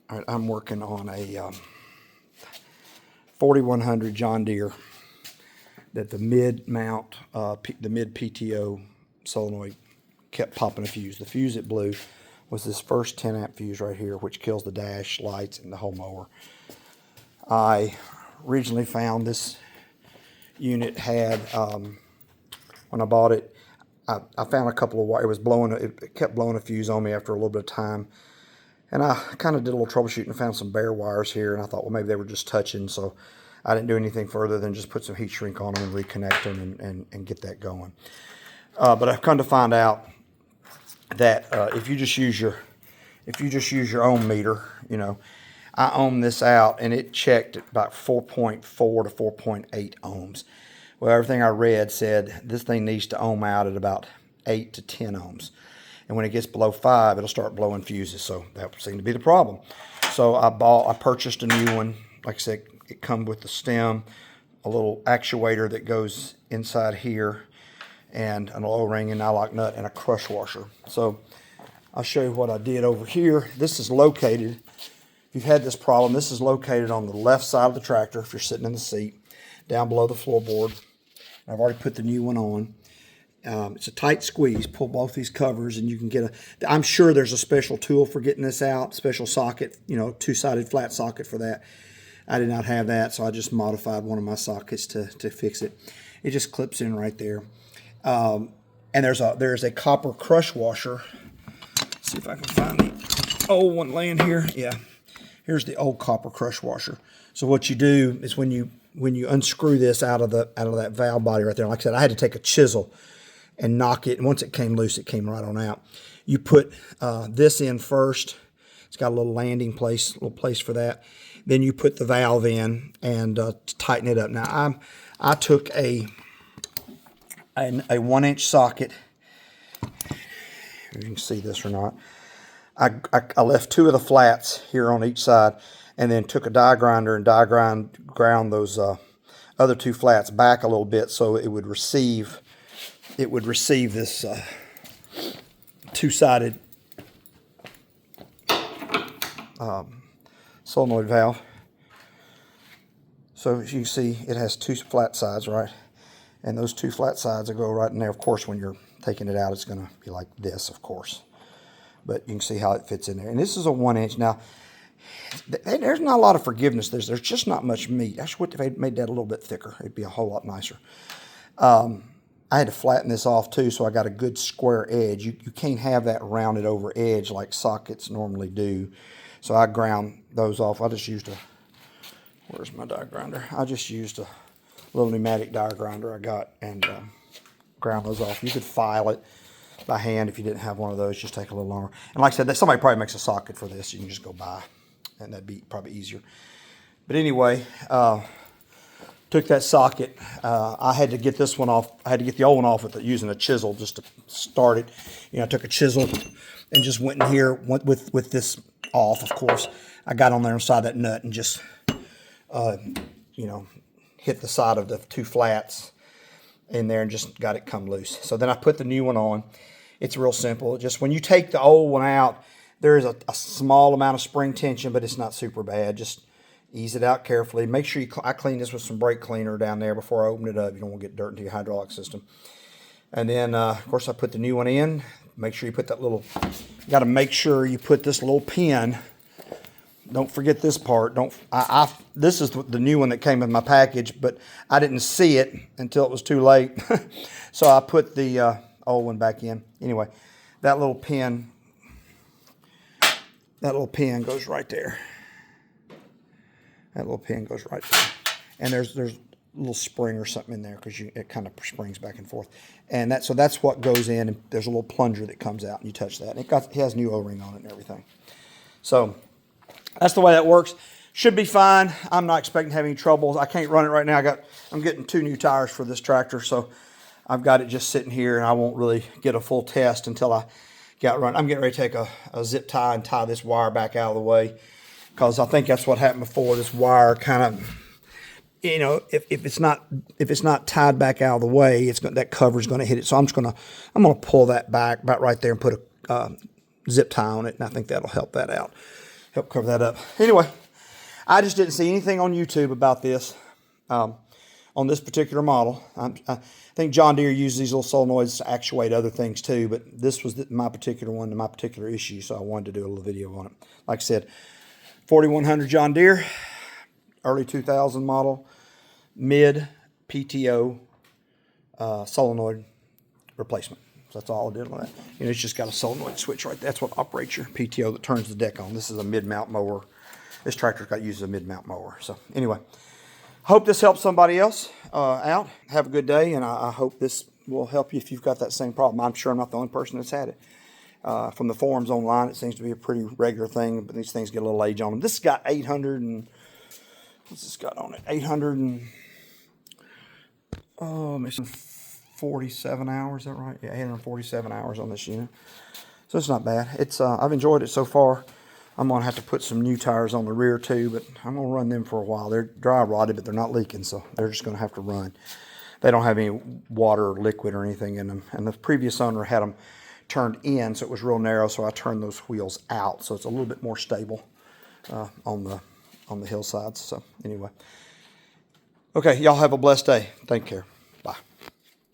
All right, I'm working on a 4100 John Deere that the mid-mount, the mid-PTO solenoid kept popping a fuse. The fuse it blew was this first 10 amp fuse right here, which kills the dash, lights, and the whole mower. I originally found this unit had, when I bought it, I found a couple of wires. It was blowing, it kept blowing a fuse on me after a little bit of time. And I kind of did a little troubleshooting and found some bare wires here, and I thought, well, maybe they were just touching, so I didn't do anything further than just put some heat shrink on them and reconnect them and get that going. But I've come to find out that if you just use your ohm meter, you know, I ohmed this out and it checked at about 4.4 to 4.8 ohms. Well, everything I read said this thing needs to ohm out at about 8 to 10 ohms. And when it gets below 5, it'll start blowing fuses. So that seemed to be the problem. So I purchased a new one. Like I said, it comes with the stem, a little actuator that goes inside here, and an O-ring and nylock nut and a crush washer. So I'll show you what I did over here. This is located, if you've had this problem, this is located on the left side of the tractor if you're sitting in the seat, down below the floorboard. I've already put the new one on. It's a tight squeeze. Pull both these covers and you can get I'm sure there's a special tool for getting this out, special socket, you know, two-sided flat socket for that. I did not have that, so I just modified one of my sockets to fix it. It just clips in right there. And there's a copper crush washer. Let's see if I can find the old one laying here. Yeah, here's the old copper crush washer. So what you do is when you unscrew this out of that valve body right there, like I said, I had to take a chisel and knock it, and once it came loose, it came right on out. You put this in first. It's got a little landing place, little place for that. Then you put the valve in and tighten it up. Now I took a 1-inch socket. You can see this or not. I left 2 of the flats here on each side, and then took a die grinder and ground those other 2 flats back a little bit so it would receive this two-sided solenoid valve. So as you can see, it has 2 flat sides, right? And those 2 flat sides will go right in there. Of course, when you're taking it out, it's going to be like this, of course. But you can see how it fits in there. And this is a 1-inch. Now, there's not a lot of forgiveness. There's just not much meat. I wish if they made that a little bit thicker, it'd be a whole lot nicer. I had to flatten this off too, so I got a good square edge. You can't have that rounded over edge like sockets normally do. So I ground those off. I just used where's my die grinder? I just used a little pneumatic die grinder I got and ground those off. You could file it by hand if you didn't have one of those. Just take a little longer. And like I said, somebody probably makes a socket for this. You can just go buy, and that'd be probably easier. But anyway, took that socket. I had to get this one off. I had to get the old one off using a chisel just to start it. You know, I took a chisel and just went in here with this off, of course. I got on there inside that nut and just, you know, hit the side of the 2 flats in there and just got it come loose. So then I put the new one on. It's real simple. Just when you take the old one out, there is a small amount of spring tension, but it's not super bad. Just ease it out carefully. Make sure I clean this with some brake cleaner down there before I open it up. You don't want to get dirt into your hydraulic system. And then, of course, I put the new one in. Make sure you put that little, you got to make sure you put this little pin. Don't forget this part. This is the new one that came in my package, but I didn't see it until it was too late. So I put the old one back in. Anyway, that little pin goes right there. That little pin goes right there. And there's a little spring or something in there because it kind of springs back and forth. And so that's what goes in, and there's a little plunger that comes out and you touch that. And it has new O-ring on it and everything. So that's the way that works. Should be fine. I'm not expecting to have any troubles. I can't run it right now. I'm getting 2 new tires for this tractor, so I've got it just sitting here, and I won't really get a full test until I get run. I'm getting ready to take a zip tie and tie this wire back out of the way, because I think that's what happened before. This wire kind of, you know, if it's not tied back out of the way, that cover's going to hit it. So I'm gonna pull that back about right there and put a zip tie on it, and I think that'll help that out. help cover that up. Anyway, I just didn't see anything on YouTube about this on this particular model. I think John Deere uses these little solenoids to actuate other things too, but this was my particular one and my particular issue, so I wanted to do a little video on it. Like I said, 4100 John Deere, early 2000 model, mid PTO solenoid replacement. So that's all I did on that. It's just got a solenoid switch right there. That's what operates your PTO that turns the deck on. This is a mid-mount mower. This tractor's got used as a mid-mount mower. So anyway, hope this helps somebody else out. Have a good day, and I hope this will help you if you've got that same problem. I'm sure I'm not the only person that's had it. From the forums online, it seems to be a pretty regular thing, but these things get a little age on them. This has got 800 and, what's this got on it? 800 and, 47 hours, is that right? Yeah, 847 hours on this unit. So it's not bad. It's I've enjoyed it so far. I'm going to have to put some new tires on the rear too, but I'm going to run them for a while. They're dry rotted, but they're not leaking, so they're just going to have to run. They don't have any water or liquid or anything in them. And the previous owner had them turned in, so it was real narrow, so I turned those wheels out, so it's a little bit more stable on the hillsides. So anyway. Okay, y'all have a blessed day. Take care.